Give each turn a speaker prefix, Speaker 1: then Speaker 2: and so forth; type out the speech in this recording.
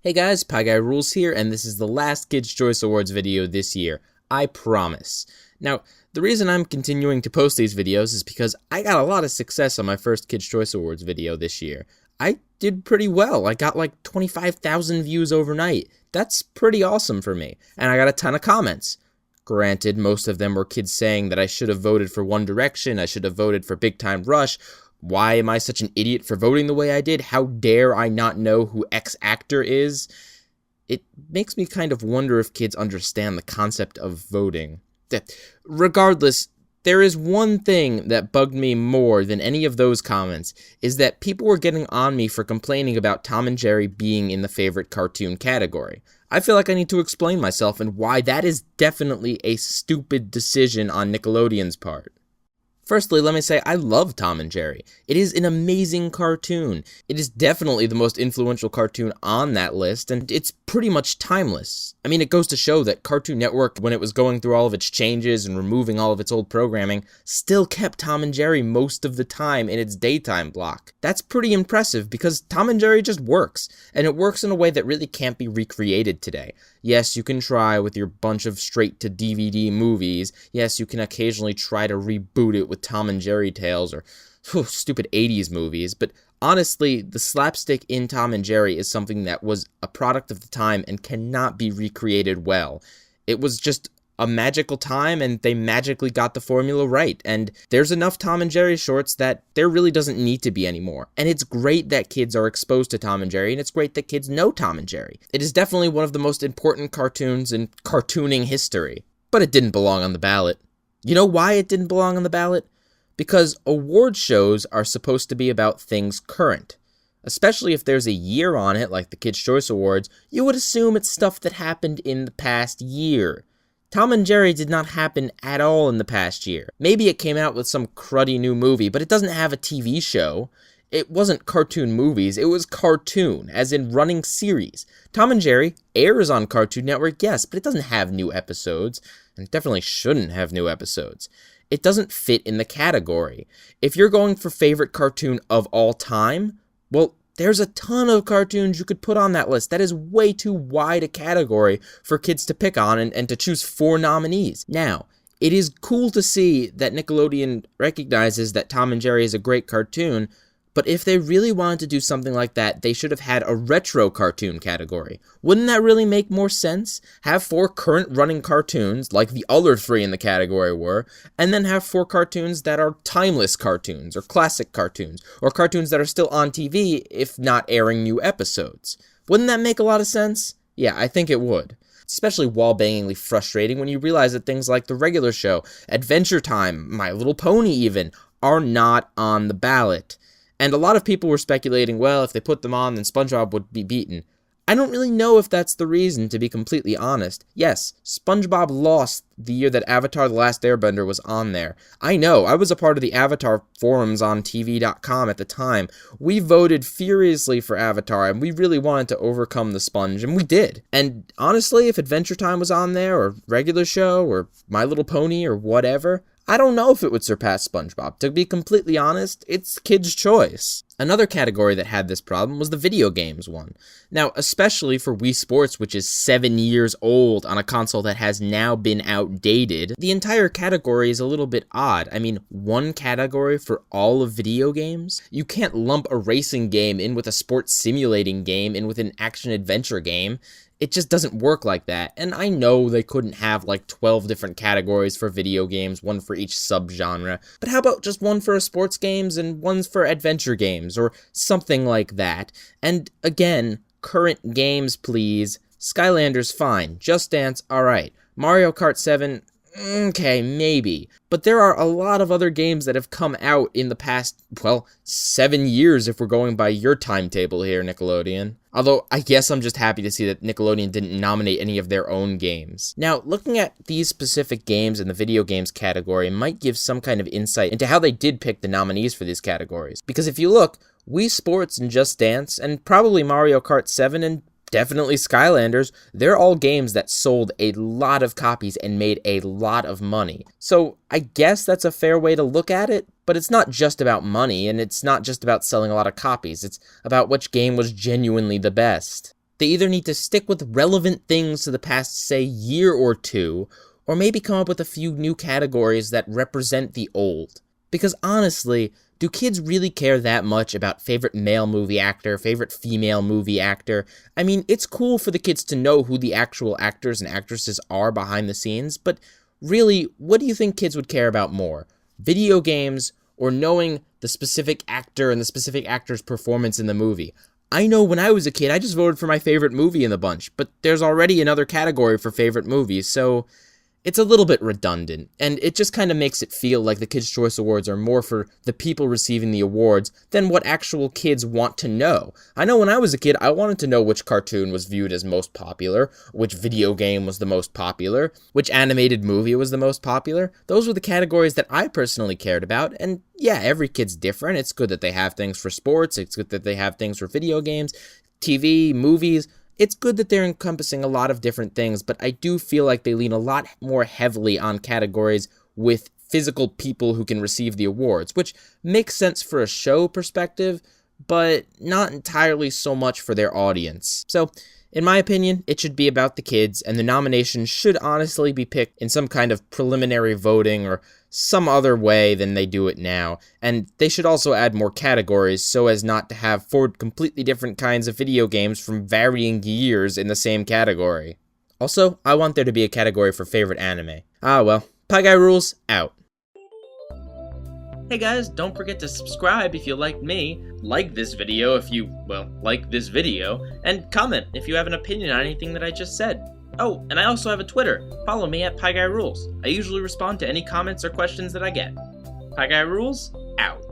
Speaker 1: Hey guys, Pie Guy Rules here, and this is the last Kids' Choice Awards video this year. I promise. Now, the reason I'm continuing to post these videos is because I got a lot of success on my first Kids' Choice Awards video this year. I did pretty well. I got like 25,000 views overnight. That's pretty awesome for me. And I got a ton of comments. Granted, most of them were kids saying that I should have voted for One Direction, I should have voted for Big Time Rush. Why am I such an idiot for voting the way I did? How dare I not know who X actor is? It makes me kind of wonder if kids understand the concept of voting. Regardless, there is one thing that bugged me more than any of those comments, is that people were getting on me for complaining about Tom and Jerry being in the favorite cartoon category. I feel like I need to explain myself and why that is definitely a stupid decision on Nickelodeon's part. Firstly, let me say I love Tom and Jerry. It is an amazing cartoon. It is definitely the most influential cartoon on that list, and it's pretty much timeless. I mean, it goes to show that Cartoon Network, when it was going through all of its changes and removing all of its old programming, still kept Tom and Jerry most of the time in its daytime block. That's pretty impressive because Tom and Jerry just works, and it works in a way that really can't be recreated today. Yes, you can try with your bunch of straight-to-DVD movies. Yes, you can occasionally try to reboot it with Tom and Jerry tales or stupid 80s movies, but honestly, the slapstick in Tom and Jerry is something that was a product of the time and cannot be recreated well. It was just a magical time, and they magically got the formula right, and there's enough Tom and Jerry shorts that there really doesn't need to be anymore. And it's great that kids are exposed to Tom and Jerry, and it's great that kids know Tom and Jerry. It is definitely one of the most important cartoons in cartooning history, but it didn't belong on the ballot. You know why it didn't belong on the ballot? Because award shows are supposed to be about things current. Especially if there's a year on it, like the Kids' Choice Awards, you would assume it's stuff that happened in the past year. Tom and Jerry did not happen at all in the past year. Maybe it came out with some cruddy new movie, but it doesn't have a TV show. It wasn't cartoon movies, it was cartoon, as in running series. Tom and Jerry airs on Cartoon Network, yes, but it doesn't have new episodes, and it definitely shouldn't have new episodes. It doesn't fit in the category. If you're going for favorite cartoon of all time, well, there's a ton of cartoons you could put on that list. That is way too wide a category for kids to pick on and to choose 4 nominees. Now, it is cool to see that Nickelodeon recognizes that Tom and Jerry is a great cartoon, but if they really wanted to do something like that, they should have had a retro cartoon category. Wouldn't that really make more sense? Have 4 current running cartoons, like the other 3 in the category were, and then have 4 cartoons that are timeless cartoons, or classic cartoons, or cartoons that are still on TV, if not airing new episodes. Wouldn't that make a lot of sense? Yeah, I think it would. It's especially wall-bangingly frustrating when you realize that things like The Regular Show, Adventure Time, My Little Pony even, are not on the ballot. And a lot of people were speculating, well, if they put them on, then SpongeBob would be beaten. I don't really know if that's the reason, to be completely honest. Yes, SpongeBob lost the year that Avatar: The Last Airbender was on there. I know, I was a part of the Avatar forums on TV.com at the time. We voted furiously for Avatar, and we really wanted to overcome the sponge, and we did. And honestly, if Adventure Time was on there, or Regular Show, or My Little Pony, or whatever, I don't know if it would surpass SpongeBob. To be completely honest, it's Kids' Choice. Another category that had this problem was the video games one. Now, especially for Wii Sports, which is 7 years old on a console that has now been outdated, the entire category is a little bit odd. I mean, one category for all of video games? You can't lump a racing game in with a sports simulating game in with an action-adventure game. It just doesn't work like that, and I know they couldn't have like 12 different categories for video games, one for each subgenre, but how about just one for sports games and one for adventure games, or something like that? And again, current games please. Skylanders fine, Just Dance alright, Mario Kart 7, okay, maybe. But there are a lot of other games that have come out in the past, 7 years if we're going by your timetable here, Nickelodeon. Although, I guess I'm just happy to see that Nickelodeon didn't nominate any of their own games. Now, looking at these specific games in the video games category might give some kind of insight into how they did pick the nominees for these categories. Because if you look, Wii Sports and Just Dance, and probably Mario Kart 7 and definitely Skylanders, they're all games that sold a lot of copies and made a lot of money. So I guess that's a fair way to look at it, but it's not just about money, and it's not just about selling a lot of copies. It's about which game was genuinely the best. They either need to stick with relevant things to the past, say, year or two, or maybe come up with a few new categories that represent the old. Because honestly, do kids really care that much about favorite male movie actor, favorite female movie actor? I mean, it's cool for the kids to know who the actual actors and actresses are behind the scenes, but really, what do you think kids would care about more? Video games or knowing the specific actor and the specific actor's performance in the movie? I know when I was a kid, I just voted for my favorite movie in the bunch, but there's already another category for favorite movies, so it's a little bit redundant, and it just kind of makes it feel like the Kids' Choice Awards are more for the people receiving the awards than what actual kids want to know. I know when I was a kid, I wanted to know which cartoon was viewed as most popular, which video game was the most popular, which animated movie was the most popular. Those were the categories that I personally cared about, and yeah, every kid's different. It's good that they have things for sports, it's good that they have things for video games, TV, movies. It's good that they're encompassing a lot of different things, but I do feel like they lean a lot more heavily on categories with physical people who can receive the awards, which makes sense for a show perspective, but not entirely so much for their audience. So, in my opinion, it should be about the kids, and the nominations should honestly be picked in some kind of preliminary voting or some other way than they do it now, and they should also add more categories so as not to have 4 completely different kinds of video games from varying years in the same category. Also, I want there to be a category for favorite anime. Ah well, Pie Guy Rules, out. Hey guys, don't forget to subscribe if you like me, like this video if you, well, like this video, and comment if you have an opinion on anything that I just said. Oh, and I also have a Twitter. Follow me at Pie Guy Rules. I usually respond to any comments or questions that I get. Pie Guy Rules, out.